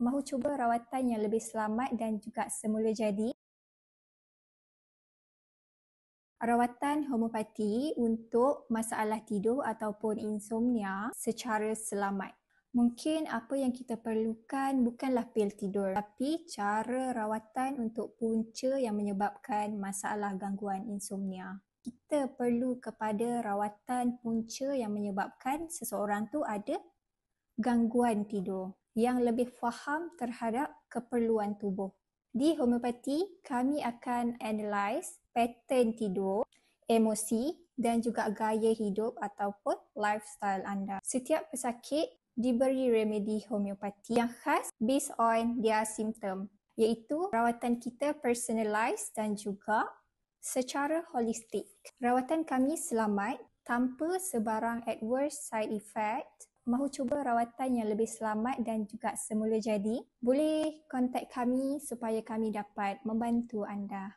mahu cuba rawatan yang lebih selamat dan juga semula jadi? Rawatan homeopati untuk masalah tidur ataupun insomnia secara selamat. Mungkin apa yang kita perlukan bukanlah pil tidur, tapi cara rawatan untuk punca yang menyebabkan masalah gangguan insomnia. Kita perlu kepada rawatan punca yang menyebabkan seseorang tu ada gangguan tidur yang lebih faham terhadap keperluan tubuh. Di homeopati, kami akan analyse pattern tidur, emosi dan juga gaya hidup ataupun lifestyle anda. Setiap pesakit diberi remedi homeopati yang khas based on their symptom, iaitu rawatan kita personalised dan juga secara holistik. Rawatan kami selamat tanpa sebarang adverse side effect. Mahu cuba rawatan yang lebih selamat dan juga semula jadi? Boleh kontak kami supaya kami dapat membantu anda.